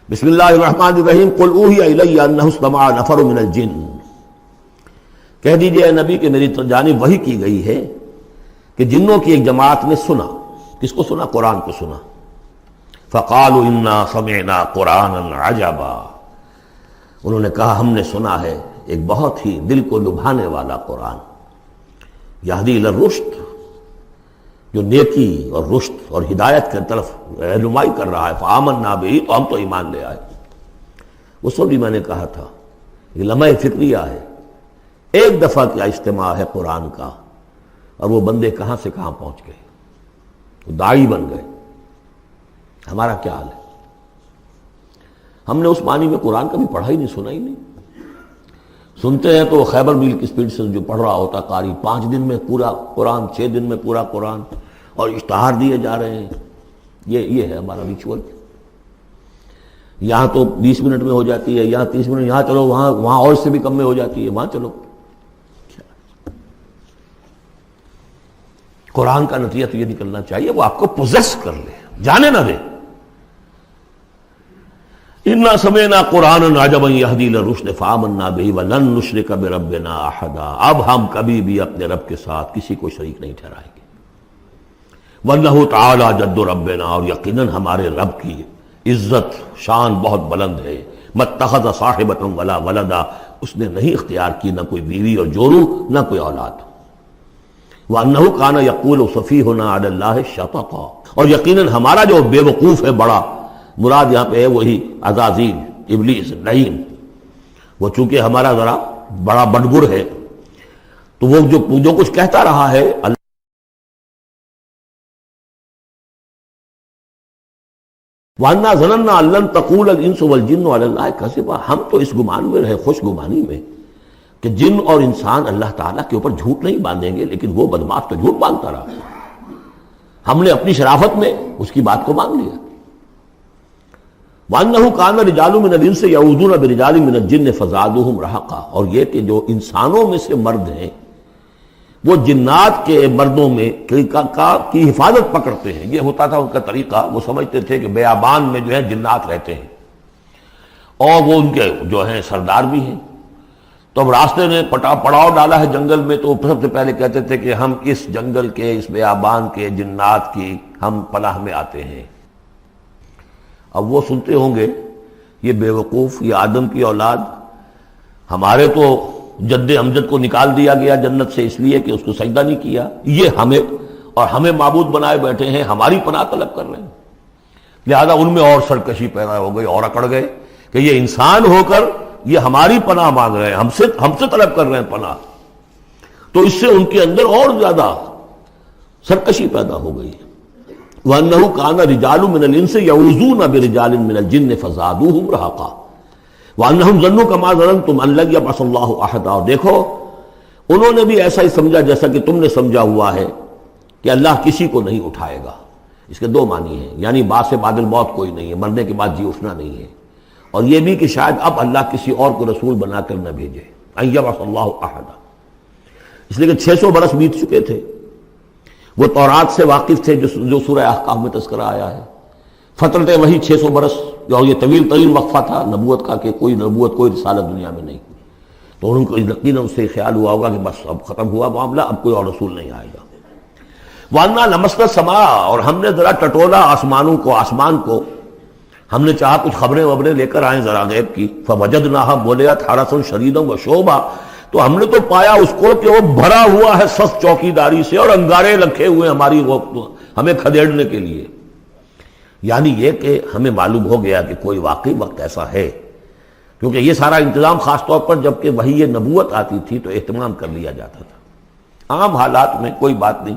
بسم اللہ الرحمن الرحیم قل اوحی الی انہ استمع نفر من الجن، کہہ دیجئے اے نبی کہ میری جانب وحی کی گئی ہے کہ جنوں کی ایک جماعت نے سنا۔ کس کو سنا؟ قرآن کو سنا۔ فقالوا انا سمعنا قرآنا عجبا، انہوں نے کہا ہم نے سنا ہے ایک بہت ہی دل کو لبھانے والا قرآن، یہدی الی الرشد، جو نیکی اور رشد اور ہدایت کی طرف رہنمائی کر رہا ہے۔ فآمنا بہ، تو ہم تو ایمان لے آئے۔ اس وقت بھی میں نے کہا تھا یہ لمحہ فکریہ ہے، ایک دفعہ کیا اجتماع ہے قرآن کا، اور وہ بندے کہاں سے کہاں پہنچ گئے، وہ داعی بن گئے۔ ہمارا کیا حال ہے؟ ہم نے اس معنی میں قرآن کبھی پڑھا ہی نہیں، سنا ہی نہیں۔ سنتے ہیں تو خیبر میل کی سپیڈ سے جو پڑھ رہا ہوتا قاری، 5 دن میں پورا قرآن، 6 دن میں پورا قرآن، اور اشتہار دیے جا رہے ہیں۔ یہ ہے ہمارا ریچول۔ یہاں تو 20 منٹ میں ہو جاتی ہے، یہاں 30 منٹ، یہاں چلو وہاں اور اس سے بھی کم میں ہو جاتی ہے، وہاں چلو۔ قرآن کا نتیجہ تو یہ نکلنا چاہیے وہ آپ کو پوزیس کر لے، جانے نہ دے۔ انا سمعنا قرآنا عجبا یہدی الی الرشد فآمنا بہ ولن نشرک بربنا احدا، اب ہم کبھی بھی اپنے رب کے ساتھ کسی کو شریک نہیں ٹھہرائیں گے۔ وانہ تعالی جد ربنا، اور یقیناً ہمارے رب کی عزت شان بہت بلند ہے۔ ماتخذ صاحبۃ ولا ولدا، اس نے نہیں اختیار کی نہ کوئی بیوی اور جورو، نہ کوئی اولاد۔ وانہ کان یقول سفیہنا علی اللہ شططا، اور یقیناً ہمارا جو بے وقوف ہے بڑا، مراد یہاں پہ ہے وہی عزازیل، ابلیس، لعین، وہ چونکہ ہمارا ذرا بڑا بڑگر ہے، تو وہ جو کچھ کہتا رہا ہے اللہ وَأَنَّا ظَنَنَّا أَن لَّن تَقُولَ الْإِنسُ وَالْجِنُّ عَلَى اللَّهِ كَذِبًا، ہم تو اس گمان میں رہے، خوش گمانی میں، کہ جن اور انسان اللہ تعالیٰ کے اوپر جھوٹ نہیں باندھیں گے، لیکن وہ بدماش تو جھوٹ باندھتا رہا۔ ہم نے اپنی شرافت میں اس کی بات کو مان لیا۔ وَأَنَّهُ كَانَ رِجَالٌ مِّنَ الْإِنسِ يَعُوذُونَ بِرِجَالٍ مِّنَ الْجِنِّ فَزَادُوهُمْ رَهَقًا، اور یہ کہ جو انسانوں میں سے مرد ہیں وہ جنات کے مردوں میں کی حفاظت پکڑتے ہیں۔ یہ ہوتا تھا ان کا طریقہ، وہ سمجھتے تھے کہ بیابان میں جو ہے جنات رہتے ہیں اور وہ ان کے جو ہیں سردار بھی ہیں، تو اب راستے نے پڑاؤ ڈالا ہے جنگل میں، تو سب سے پہلے کہتے تھے کہ ہم اس جنگل کے، اس بیابان کے جنات کی ہم پناہ میں آتے ہیں۔ اب وہ سنتے ہوں گے یہ بے وقوف، یہ آدم کی اولاد، ہمارے تو جد امجد کو نکال دیا گیا جنت سے اس لیے کہ اس کو سجدہ نہیں کیا، یہ ہمیں معبود بنائے بیٹھے ہیں، ہماری پناہ طلب کر رہے ہیں۔ لہذا ان میں اور سرکشی پیدا ہو گئی، اور اکڑ گئے کہ یہ انسان ہو کر یہ ہماری پناہ مانگ رہے ہیں، ہم سے طلب کر رہے ہیں پناہ، تو اس سے ان کے اندر اور زیادہ سرکشی پیدا ہو گئی۔ وَأَنَّهُ كَانَ رِجَالٌ مِّنَ الْإِنسِ يَعُوذُونَ بِرِجَالٍ مِّنَ الْجِنِّ فَزَادُوهُمْ رَهَقًا وَأَنَّهُمْ ظَنُّوا كَمَا ظَنَنتُمْ أَن لَّن يَبْعَثَ اللَّهُ أَحَدًا، اور دیکھو انہوں نے بھی ایسا ہی سمجھا جیسا کہ تم نے سمجھا ہوا ہے کہ اللہ کسی کو نہیں اٹھائے گا۔ اس کے 2 معنی ہیں، یعنی بعد سے بعد الموت کوئی نہیں ہے، مرنے کے بعد جی اٹھنا نہیں ہے، اور یہ بھی کہ شاید اب اللہ کسی اور کو رسول بنا کر نہ بھیجے، أن يبعث الله أحدا، اس لیے کہ 600 برس بیت چکے تھے، وہ تورات سے واقف تھے جو سورہ احقاف میں تذکرہ آیا ہے۔ فترت وہی 600 برس، اور یہ طویل ترین وقفہ تھا نبوت کا، کہ کوئی نبوت، کوئی رسالت دنیا میں نہیں، تو ان کو یقیناً اس سے خیال ہوا ہوگا کہ بس اب ختم ہوا معاملہ، اب کوئی اور رسول نہیں آئے گا۔ وَأَنَّا لَمَسْنَا السَّمَاءَ، اور ہم نے ذرا ٹٹولا آسمان کو، ہم نے چاہا کچھ خبریں لے کر آئیں ذرا غیب کی۔ فَوَجَدْنَاهَا مُلِئَتْ حَرَسًا شَدِيدًا وَشُعُبًا، تو ہم نے تو پایا اس کو کہ وہ بھرا ہوا ہے سخت چوکیداری سے، اور انگارے رکھے ہوئے ہماری ہمیں کھدیڑنے کے لیے۔ یعنی یہ کہ ہمیں معلوم ہو گیا کہ کوئی واقعی وقت ایسا ہے، کیونکہ یہ سارا انتظام خاص طور پر جب کہ وہی یہ نبوت آتی تھی تو اہتمام کر لیا جاتا تھا۔ عام حالات میں کوئی بات نہیں،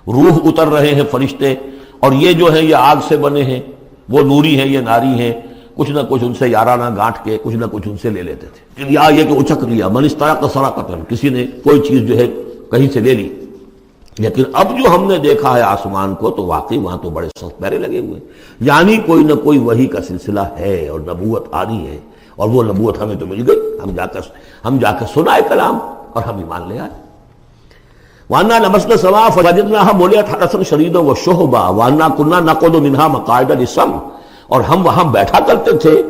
روح اتر رہے ہیں فرشتے، اور یہ جو ہیں یہ آگ سے بنے ہیں، وہ نوری ہیں، یہ ناری ہیں، کچھ نہ کچھ ان سے یارانہ گانٹھ کے کچھ نہ کچھ ان سے لے لیتے تھے، یا یہ کہ اچک لیا، من استرق سرقۃ، کسی نے کوئی چیز جو ہے کہیں سے لے لی۔ لیکن اب جو ہم نے دیکھا ہے آسمان کو، تو واقعی وہاں تو بڑے سخت پہرے لگے ہوئے، یعنی کوئی نہ کوئی وحی کا سلسلہ ہے اور نبوت آنی ہے، اور وہ نبوت ہمیں تو مل گئی، ہم جا کر سنائے کلام اور ہم ایمان لے آئے۔ وَأَنَّا لَمَسْنَا السَّمَاءَ فَوَجَدْنَاهَا مُلِئَتْ حَرَسًا شَدِيدًا وَشُهُبًا وَأَنَّا كُنَّا نَقْعُدُ مِنْهَا مَقَاعِدَ لِلسَّمْعِ، اور ہم وہاں بیٹھا کرتے تھے،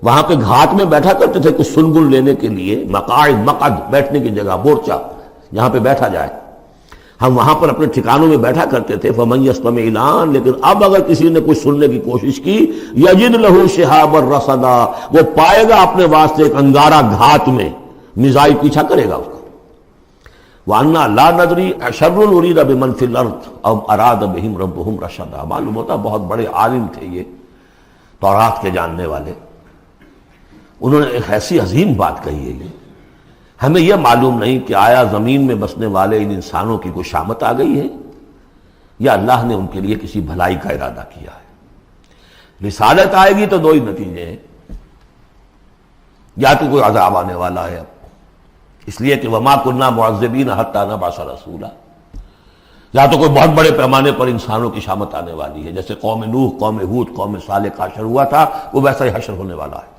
وہاں پہ گھاٹ میں بیٹھا کرتے تھے کچھ سنبل لینے کے لیے، مقاعد، مقعد بیٹھنے کی جگہ، مورچہ جہاں پہ بیٹھا جائے، ہم وہاں پر اپنے ٹھکانوں میں بیٹھا کرتے تھے۔ فمن یستمع الان، لیکن اب اگر کسی نے کچھ سننے کی کوشش کی، یجد لہ شہابا رصدا، وہ پائے گا اپنے واسطے ایک انگارہ گھات میں، میزائل پیچھا کرے گا اس کو۔ وَأَنَّا لَا نَدْرِي أَشَرٌّ أُرِيدَ بِمَنْ فِي الْأَرْضِ أَوْ أَرَادَ بِهِمْ رَبُّهُمْ رَشَدًا۔ معلوم ہوتا بہت بڑے عالم تھے یہ، تورات کے جاننے والے، انہوں نے ایک ایسی عظیم بات کہی ہے یہ، ہمیں یہ معلوم نہیں کہ آیا زمین میں بسنے والے ان انسانوں کی کوئی شامت آ گئی ہے یا اللہ نے ان کے لیے کسی بھلائی کا ارادہ کیا ہے۔ رسالت آئے گی تو دو ہی نتیجے ہیں، یا تو کوئی عذاب آنے والا ہے اب، اس لیے کہ وما كنا معذبین حتی نبعث رسولا، یا تو کوئی بہت بڑے پیمانے پر انسانوں کی شامت آنے والی ہے، جیسے قوم نوح، قوم ہود، قوم صالح کا حشر ہوا تھا، وہ ویسا ہی حشر ہونے والا ہے۔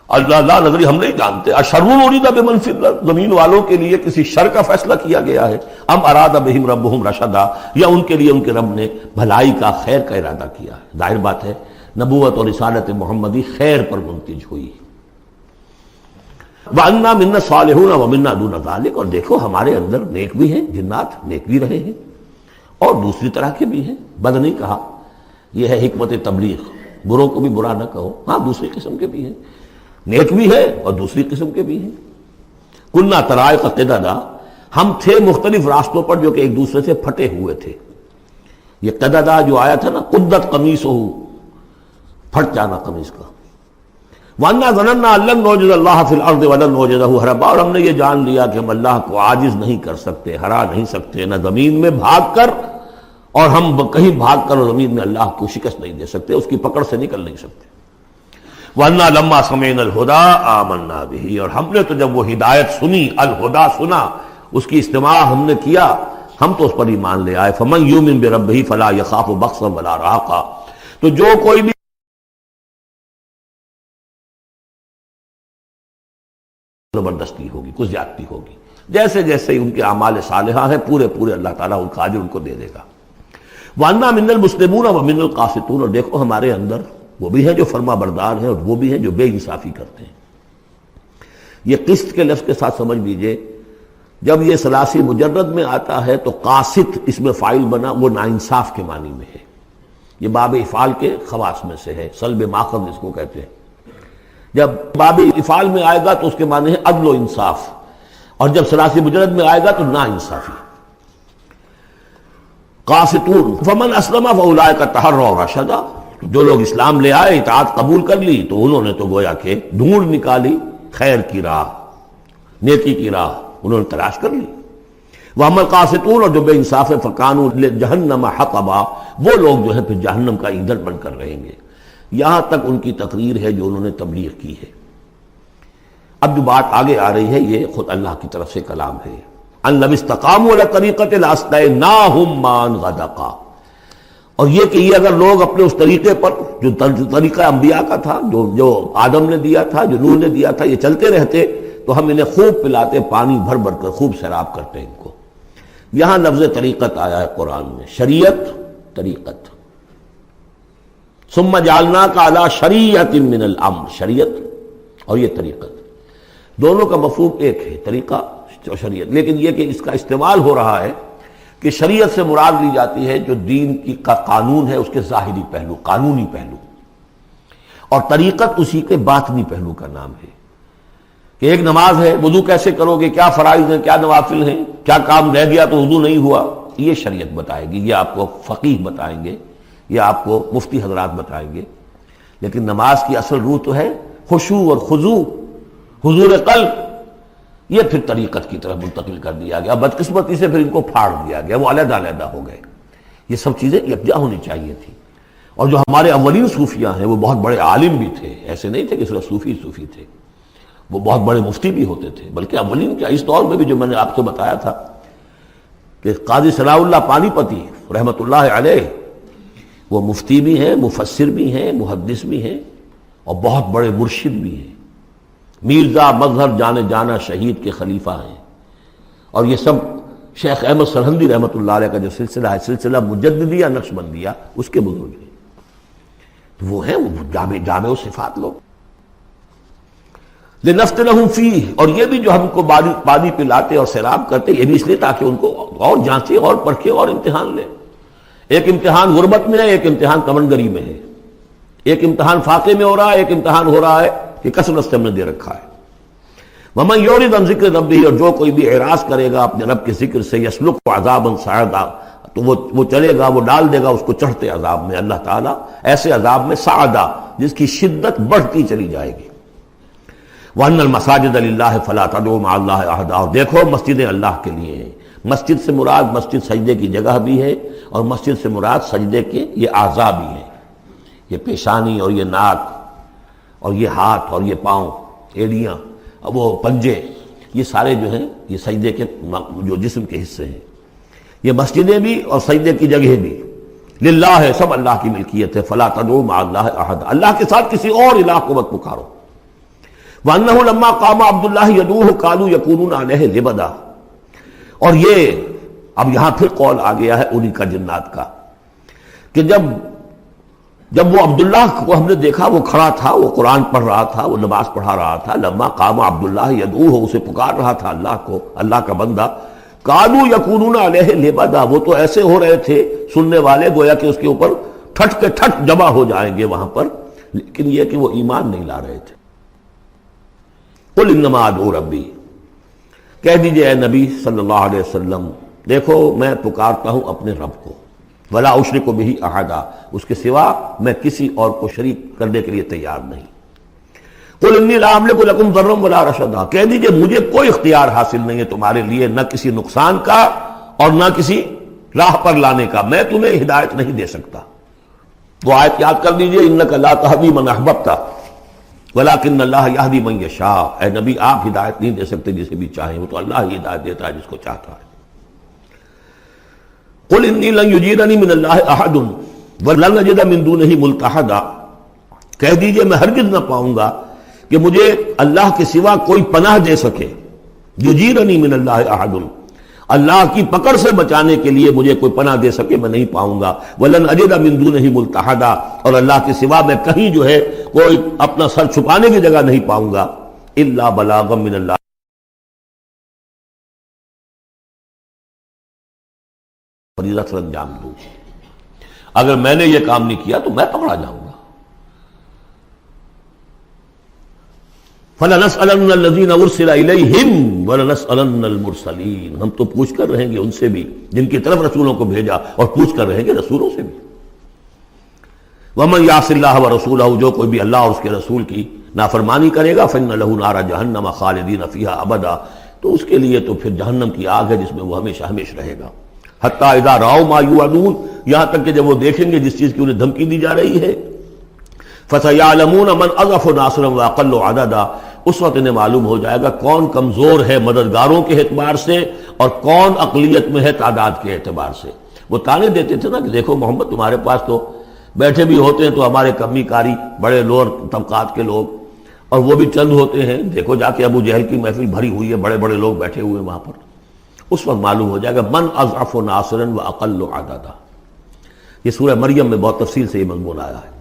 اللہ لا نظری، ہم نہیں جانتے، اشر ارید بمن فی الارض، زمین والوں کے لیے کسی شر کا فیصلہ کیا گیا ہے، ام اراد بہم ربہم رشدا، یا ان کے لیے ان کے رب نے بھلائی کا، خیر کا ارادہ کیا ہے۔ ظاہر بات ہے نبوت اور رسالت محمدی خیر پر منتج ہوئی۔ وَأَنَّا مِنَّا الصَّالِحُونَ وَمِنَّا دُونَ ذَلِكَ، اور دیکھو ہمارے اندر نیک بھی ہیں، جنات نیک بھی رہے ہیں اور دوسری طرح کے بھی ہیں، بد نہیں کہا، یہ ہے حکمت تبلیغ، بروں کو بھی برا نہ کہو، ہاں دوسری قسم کے بھی ہیں، نیک بھی ہے اور دوسری قسم کے بھی ہیں۔ کُنَّا طَرَائِقَ قِدَدًا، ہم تھے مختلف راستوں پر جو کہ ایک دوسرے سے پھٹے ہوئے تھے۔ یہ قددا جو آیا تھا نا، قدت قمیصہ، پھٹ جانا قمیص کا۔ وَأَنَّا ظَنَنَّا أَن لَّن نُعْجِزَ اللَّهَ فِي الْأَرْضِ وَلَن نُعْجِزَهُ هَرَبًا، اور ہم نے یہ جان لیا کہ ہم اللہ کو عاجز نہیں کر سکتے، ہرا نہیں سکتے، نہ زمین میں بھاگ کر، اور ہم کہیں بھاگ کر اور زمین میں اللہ کو شکست نہیں دے سکتے، اس کی پکڑ سے نکل نہیں سکتے۔ وَأَنَّا لَمَّا سَمِعْنَا الْهُدَىٰ آمَنَّا بِهِ، اور ہم نے تو جب وہ ہدایت سنی، الہدا سنا، اس کی استماع ہم نے کیا، ہم تو اس پر ایمان لے آئے۔ فَمَن يُؤْمِن بِرَبِّهِ فَلَا يَخَافُ بَخْسًا وَلَا رَهَقًا، تو جو کوئی بھی زبردستی ہوگی، کچھ زیادتی ہوگی، جیسے جیسے ان کے اعمال صالحہ ہیں پورے پورے اللہ تعالیٰ ان کا اجر ان کو دے دے گا۔ وَأَنَّا مِنَّا الْمُسْلِمُونَ وَمِنَّا الْقَاسِطُونَ، اور دیکھو ہمارے اندر وہ بھی ہیں جو فرما بردار ہیں اور وہ بھی ہیں جو بے انصافی کرتے ہیں۔ یہ قسط کے لفظ کے ساتھ سمجھ لیجئے، جب یہ ثلاثی مجرد میں آتا ہے تو قاسط اس میں فاعل بنا، وہ ناانصاف کے معنی میں ہے، یہ باب افعال کے خواص میں سے ہے، سلب ماخذ اس کو کہتے ہیں۔ جب باب افعال میں آئے گا تو اس کے معنی ہے عدل و انصاف، اور جب ثلاثی مجرد میں آئے گا تو ناانصافی۔ قاسطون فمن اسلم فاولئک تحروا رشدا، جو لوگ اسلام لے آئے، اطاعت قبول کر لی، تو انہوں نے تو گویا کہ ڈھونڈ نکالی خیر کی راہ، نیکی کی راہ انہوں نے تلاش کر لی۔ وَأَمَّا الْقَاسِطُونَ، اور جو بے انصاف ہیں، فَكَانُوا لِجَهَنَّمَ حَطَبًا، وہ لوگ جو ہے پھر جہنم کا ایندھن بن کر رہیں گے۔ یہاں تک ان کی تقریر ہے جو انہوں نے تبلیغ کی ہے۔ اب جو بات آگے آ رہی ہے یہ خود اللہ کی طرف سے کلام ہے۔ أَن لَّوِ اسْتَقَامُوا عَلَى الطَّرِيقَةِ لَأَسْقَيْنَاهُم مَّاءً غَدَقًا، اور یہ کہ یہ اگر لوگ اپنے اس طریقے پر جو طریقہ انبیاء کا تھا، جو آدم نے دیا تھا، جو نوح نے دیا تھا، یہ چلتے رہتے تو ہم انہیں خوب پلاتے، پانی بھر بھر کر خوب سیراب کرتے ان کو۔ یہاں لفظ طریقت آیا ہے قرآن میں، شریعت، طریقت۔ ثم جعلناک علی شریعت من الامر، شریعت اور یہ طریقت، دونوں کا مفہوم ایک ہے، طریقہ اور شریعت، لیکن یہ کہ اس کا استعمال ہو رہا ہے کہ شریعت سے مراد لی جاتی ہے جو دین کا قانون ہے، اس کے ظاہری پہلو، قانونی پہلو، اور طریقت اسی کے باطنی پہلو کا نام ہے کہ ایک نماز ہے، وضو کیسے کرو گے، کیا فرائض ہیں، کیا نوافل ہیں، کیا کام رہ گیا تو وضو نہیں ہوا، یہ شریعت بتائے گی، یہ آپ کو فقیہ بتائیں گے، یہ آپ کو مفتی حضرات بتائیں گے۔ لیکن نماز کی اصل روح تو ہے خشوع اور خضوع، حضور قلب، یہ پھر طریقت کی طرف منتقل کر دیا گیا، بدقسمتی سے پھر ان کو پھاڑ دیا گیا، وہ علیحدہ علیحدہ ہو گئے۔ یہ سب چیزیں یکجا ہونی چاہیے تھی۔ اور جو ہمارے اولین صوفیاء ہیں وہ بہت بڑے عالم بھی تھے، ایسے نہیں تھے کہ صرف صوفی تھے، وہ بہت بڑے مفتی بھی ہوتے تھے، بلکہ اولین کیا، اس دور میں بھی جو میں نے آپ کو بتایا تھا کہ قاضی صلاح اللہ پانی پتی رحمۃ اللہ علیہ، وہ مفتی بھی ہیں، مفسر بھی ہیں، محدث بھی ہیں، اور بہت بڑے مرشد بھی ہیں، میرزا مظہر جانے جانا شہید کے خلیفہ ہیں، اور یہ سب شیخ احمد سرہندی رحمۃ اللہ علیہ کا جو سلسلہ ہے، سلسلہ مجددیہ نقشبندیہ، اس کے بزرگ ہیں۔ وہ ہیں وہ جامع صفات لوگ. لنفتنہم فیہ، اور یہ بھی جو ہم کو پانی پلاتے اور سیراب کرتے یہ بھی اس لیے تاکہ ان کو اور جانچے اور پرکھے اور امتحان لے. ایک امتحان غربت میں ہے، ایک امتحان کمنگری میں ہے، ایک امتحان فاقے میں ہو رہا ہے، ایک امتحان ہو رہا ہے کہ کثرت سے ہم نے دے رکھا ہے. وَمَن يُعْرِضْ عَن ذِكْرِ رَبِّهِ، اور جو کوئی بھی اعراض کرے گا اپنے رب کے ذکر سے، يَسْلُكْهُ عَذَابًا صَعَدًا، تو وہ چلے گا، وہ ڈال دے گا اس کو چڑھتے عذاب میں، اللہ تعالیٰ ایسے عذاب میں صعدا جس کی شدت بڑھتی چلی جائے گی. وَأَنَّ الْمَسَاجِدَ لِلَّهِ فَلَا تَدْعُوا مَعَ اللَّهِ أَحَدًا، اور دیکھو مسجدیں اللہ کے لیے ہیں. مسجد سے مراد مسجد سجدے کی جگہ بھی ہے، اور مسجد سے مراد سجدے کے یہ اعضاء بھی ہیں، یہ پیشانی اور یہ ناک اور یہ ہاتھ اور یہ پاؤں، ایڑیاں، وہ پنجے، یہ سارے جو ہیں یہ سجدے کے جو جسم کے حصے ہیں. یہ مسجدیں بھی اور سجدے کی جگہ بھی للہ ہے، سب اللہ کی ملکیت ہے. فلا تدعوا مع اللہ احد، اللہ کے ساتھ کسی اور الہ کو مت پکارو. وانہ لما قام عبد اللہ یدعوہ قالوا یکونون علیہ لبدا، اور یہ اب یہاں پھر قول آ گیا ہے انہی کا جنات کا کہ جب وہ عبداللہ کو ہم نے دیکھا وہ کھڑا تھا، وہ قرآن پڑھ رہا تھا، وہ نماز پڑھا رہا تھا. لما قام عبداللہ یدعوہ، اسے پکار رہا تھا اللہ کو، اللہ کا بندہ. قالوا یکونون علیہ لبدا، وہ تو ایسے ہو رہے تھے سننے والے گویا کہ اس کے اوپر ٹھٹ کے ٹھٹ جمع ہو جائیں گے وہاں پر، لیکن یہ کہ وہ ایمان نہیں لا رہے تھے. قل انما ادعو ربی، کہہ دیجئے اے نبی صلی اللہ علیہ وسلم، دیکھو میں پکارتا ہوں اپنے رب کو، ولا اشرک بہ احدا، اس کے سوا میں کسی اور کو شریک کرنے کے لیے تیار نہیں. قل انی لا املک لکم ضرا ولا رشدا، کہہ دیجئے مجھے کوئی اختیار حاصل نہیں ہے تمہارے لیے، نہ کسی نقصان کا اور نہ کسی راہ پر لانے کا، میں تمہیں ہدایت نہیں دے سکتا. وہ آیت یاد کر لیجئے، انک لا تہدی من احببت ولکن اللہ یہدی من یشاء، اے نبی آپ ہدایت نہیں دے سکتے جسے بھی چاہیں، وہ تو اللہ ہی ہدایت دیتا ہے جس کو چاہتا ہے. قل انی لن یجیرنی من اللہ احد ولن نجد من دونہ ملتحدا، کہہ دیجئے میں ہرگز نہ پاؤں گا کہ مجھے اللہ کے سوا کوئی پناہ دے سکے. یجیرنی من اللہ احد، اللہ کی پکڑ سے بچانے کے لیے مجھے کوئی پناہ دے سکے میں نہیں پاؤں گا. ولن اجد من دونہ ملتحدا، اور اللہ کے سوا میں کہیں جو ہے کوئی اپنا سر چھپانے کی جگہ نہیں پاؤں گا. الا بلاغا من اللہ، فریضہ سر انجام دوں، اگر میں نے یہ کام نہیں کیا تو میں پکڑا جاؤں گا. فَلَنَسْأَلَنَّ الَّذِينَ أُرْسِلَ إِلَيْهِمْ وَلَنَسْأَلَنَّ الْمُرْسَلِينَ، ہم تو پوچھ کر رہیں گے ان سے بھی جن کی طرف رسولوں کو بھیجا، اور پوچھ کر رہیں گے رسولوں سے بھی. وَمَنْ يَعْصِ اللَّهَ وَرَسُولَهُ، جو کوئی بھی اللہ اور اس کے رسول کی نافرمانی کرے گا، فَإِنَّ لَهُ نَارَ جَهَنَّمَ خَالِدِينَ فِيهَا أَبَدًا، تو اس کے لیے تو پھر جہنم کی آگ ہے جس میں وہ ہمیشہ ہمیشہ رہے گا. حتیٰ اذا رأوا ما یوعدون، یہاں تک کہ جب وہ دیکھیں گے جس چیز کی انہیں دھمکی دی جا رہی ہے. فَسَيَعْلَمُونَ مَنْ أَضْعَفُ نَاصِرًا وَأَقَلُّ عَدَدًا، اس وقت انہیں معلوم ہو جائے گا کون کمزور ہے مددگاروں کے اعتبار سے اور کون اقلیت میں ہے تعداد کے اعتبار سے. وہ تانے دیتے تھے نا کہ دیکھو محمد تمہارے پاس تو بیٹھے بھی ہوتے ہیں تو ہمارے کمی کاری بڑے لوور طبقات کے لوگ، اور وہ بھی چند ہوتے ہیں، دیکھو جا کے ابو جہل کی محفل بھری ہوئی ہے، بڑے بڑے لوگ بیٹھے ہوئے وہاں پر. اس وقت معلوم ہو جائے گا من اضعف ناصرا واقل عددا. یہ سورہ مریم میں بہت تفصیل سے یہ مضمون آیا ہے.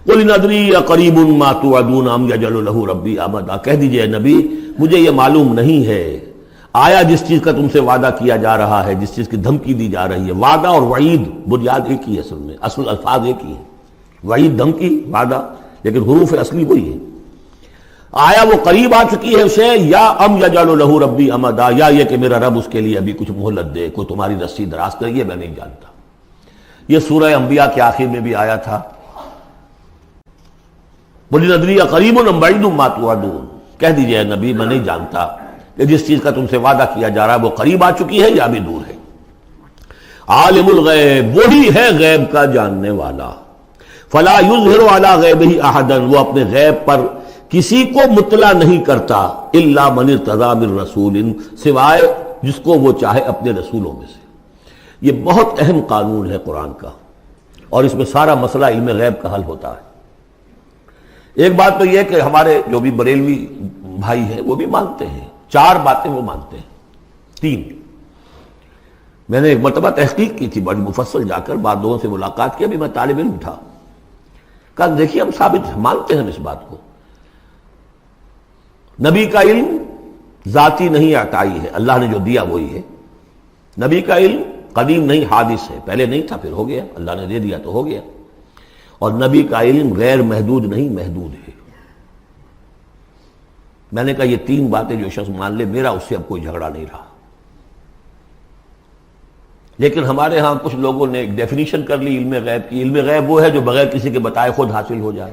قل ان ادری اقریب ما توعدون ام یجعل له ربی امدا، کہہ دیجئے نبی مجھے یہ معلوم نہیں ہے آیا جس چیز کا تم سے وعدہ کیا جا رہا ہے، جس چیز کی دھمکی دی جا رہی ہے. وعدہ اور وعید بنیاد ایک ہی ہے، اصل میں اصل الفاظ ایک ہی ہے، وعید دھمکی، وعدہ، لیکن حروف اصلی وہی ہے. آیا وہ قریب آ چکی ہے اسے، یا ام یجعل له ربی امدا، یا یہ کہ میرا رب اس کے لیے ابھی کچھ مہلت دے، کوئی تمہاری رسی دراز کرے، یہ میں نہیں جانتا. یہ سورہ انبیاء کے آخر میں بھی آیا تھا. قل ادری اقریب ام بعید ما توعدون، کہہ دیجئے نبی میں نہیں جانتا کہ جس چیز کا تم سے وعدہ کیا جا رہا ہے وہ قریب آ چکی ہے یا بھی دور ہے. عالم الغیب، وہی ہے غیب کا جاننے والا. فلا یظہر علی غیبہ احدا، وہ اپنے غیب پر کسی کو مطلع نہیں کرتا. الا من ارتضی من رسول، سوائے جس کو وہ چاہے اپنے رسولوں میں سے. یہ بہت اہم قانون ہے قرآن کا، اور اس میں سارا مسئلہ علم غیب کا حل ہوتا ہے. ایک بات تو یہ کہ ہمارے جو بھی بریلوی بھائی ہیں وہ بھی مانتے ہیں، 4 باتیں وہ مانتے ہیں. 3 میں نے ایک مرتبہ تحقیق کی تھی بڑی مفصل، جا کر بعد لوگوں سے ملاقات کی، ابھی میں طالب علم تھا. کہا دیکھیے ہم ثابت مانتے ہیں اس بات کو، نبی کا علم ذاتی نہیں عطائی ہے، اللہ نے جو دیا وہی ہے. نبی کا علم قدیم نہیں حادث ہے، پہلے نہیں تھا پھر ہو گیا، اللہ نے دے دیا تو ہو گیا. اور نبی کا علم غیر محدود نہیں محدود ہے. میں نے کہا یہ تین باتیں جو شخص مان لے میرا اس سے اب کوئی جھگڑا نہیں رہا. لیکن ہمارے ہاں کچھ لوگوں نے ایک ڈیفینیشن کر لی علم غیب کی. علم غیب وہ ہے جو بغیر کسی کے بتائے خود حاصل ہو جائے.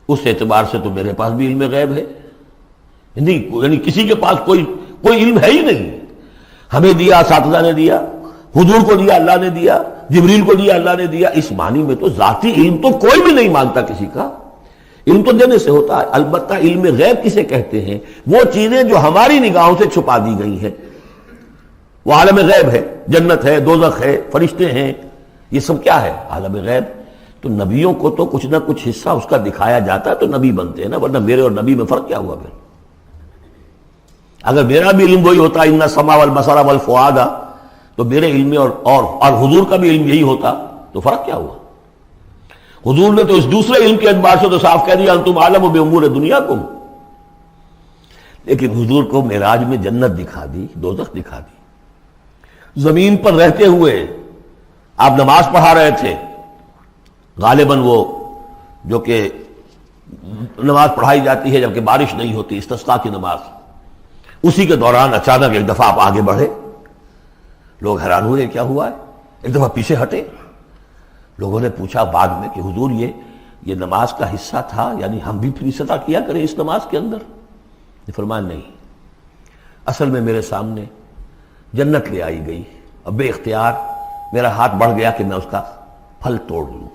اس اعتبار سے تو میرے پاس بھی علم غیب ہے نہیں، یعنی کسی کے پاس کوئی علم ہے ہی نہیں. ہمیں دیا اساتذہ نے دیا، حضور کو دیا اللہ نے دیا، جبریل کو دیا اللہ نے دیا. اس معنی میں تو ذاتی علم تو کوئی بھی نہیں مانگتا کسی کا. علم تو دینے سے ہوتا ہے. البتہ علم غیب کسے کہتے ہیں؟ وہ چیزیں جو ہماری نگاہوں سے چھپا دی گئی ہیں. وہ عالم غیب ہے، جنت ہے، دوزخ ہے، فرشتے ہیں، یہ سب کیا ہے؟ عالم غیب. تو نبیوں کو تو کچھ نہ کچھ حصہ اس کا دکھایا جاتا ہے تو نبی بنتے ہیں نا، ورنہ میرے اور نبی میں فرق کیا ہوا پھر؟ اگر میرا بھی علم وہی ہوتا ان السمع والبصر والفؤاد تو میرے علم میں اور حضور کا بھی علم یہی ہوتا تو فرق کیا ہوا؟ حضور نے تو اس دوسرے علم کے اعتبار سے تو صاف کہہ دیا انتم عالم بامور دنیاکم. لیکن حضور کو معراج میں جنت دکھا دی، دوزخ دکھا دی. زمین پر رہتے ہوئے آپ نماز پڑھا رہے تھے، غالباً وہ جو کہ نماز پڑھائی جاتی ہے جبکہ بارش نہیں ہوتی، استسقاء کی نماز، اسی کے دوران اچانک ایک دفعہ آپ آگے بڑھے. لوگ حیران ہوئے کیا ہوا ہے، ایک دفعہ پیچھے ہٹے. لوگوں نے پوچھا بعد میں کہ حضور یہ نماز کا حصہ تھا، یعنی ہم بھی پھر استطاع کیا کریں اس نماز کے اندر؟ نے فرمایا نہیں، اصل میں میرے سامنے جنت لے آئی گئی، اب بے اختیار میرا ہاتھ بڑھ گیا کہ میں اس کا پھل توڑ لوں،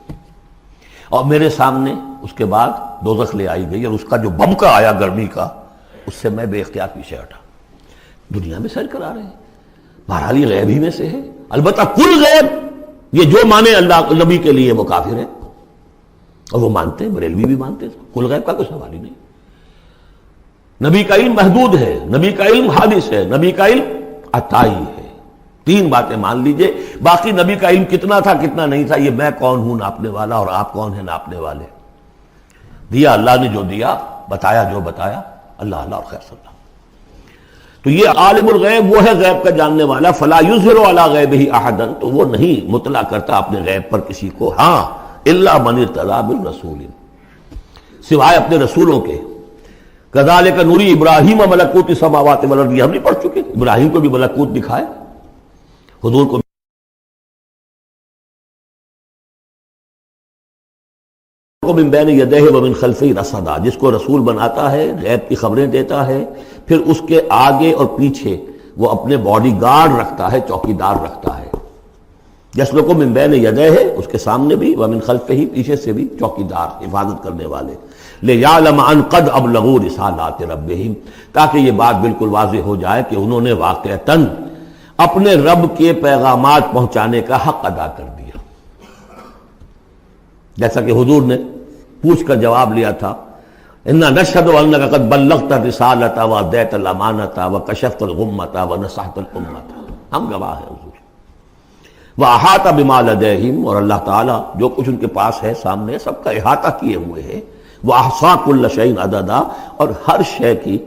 اور میرے سامنے اس کے بعد دوزخ لے آئی گئی اور اس کا جو بمکا آیا گرمی کا، اس سے میں بے اختیار پیچھے ہٹا. دنیا میں سیر کرا رہے ہیں، بہرحال یہ غیب ہی میں سے ہے. البتہ کل غیب یہ جو مانے اللہ نبی کے لیے وہ کافر ہے، اور وہ مانتے ہیں، بریلوی بھی مانتے ہیں. کل غیب کا کوئی سوال ہی نہیں. نبی کا علم محدود ہے، نبی کا علم حادث ہے، نبی کا علم عطائی ہے. تین باتیں مان لیجئے. باقی نبی کا علم کتنا تھا کتنا نہیں تھا یہ میں کون ہوں ناپنے والا اور آپ کون ہیں ناپنے والے. دیا اللہ نے جو دیا، بتایا جو بتایا، اللہ اور خیر صلی اللہ. تو یہ عالم الغیب وہ ہے غیب کا جاننے والا. فلا یظہر علی غیبہ احدا، تو وہ نہیں مطلع کرتا اپنے غیب پر کسی کو. ہاں الا من ارتضی من رسول، سوائے اپنے رسولوں کے. کذالک نری ابراہیم ملکوت السماوات والارض، ہم نہیں پڑھ چکے؟ ابراہیم کو بھی ملکوت دکھائے، حضور کو من بین یدیہ ومن خلفہ رصدا، جس کو رسول بناتا ہے، غیب کی خبریں دیتا ہے، پھر اس کے آگے اور پیچھے وہ اپنے باڈی گارڈ رکھتا ہے، چوکیدار رکھتا ہے. یسلک من بین یدیہ، اس کے سامنے بھی، ومن خلفہ، پیچھے سے بھی چوکیدار، حفاظت کرنے والے. لیعلم ان قد ابلغوا رسالات ربہم، تاکہ یہ بات بالکل واضح ہو جائے کہ انہوں نے واقعتاً اپنے رب کے پیغامات پہنچانے کا حق ادا کر دیا. جیسا کہ حضور نے پوچھ کر جواب لیا تھا، انا نشہد انک قد بلغت الرسالۃ وادیت الامانۃ وکشفت الغمۃ ونصحت الامۃ، ہم گواہ ہیں حضور. واحاط بما لدیہم، اور اللہ تعالیٰ جو کچھ ان کے پاس ہے سامنے سب کا احاطہ کیے ہوئے ہے. واحصا کل شیء عددا، اور ہر شے کی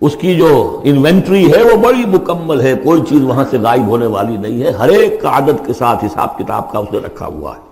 اس کی جو انوینٹری ہے وہ بڑی مکمل ہے، کوئی چیز وہاں سے غائب ہونے والی نہیں ہے. ہر ایک کا عدد کے ساتھ حساب کتاب کا اس نے رکھا ہوا ہے.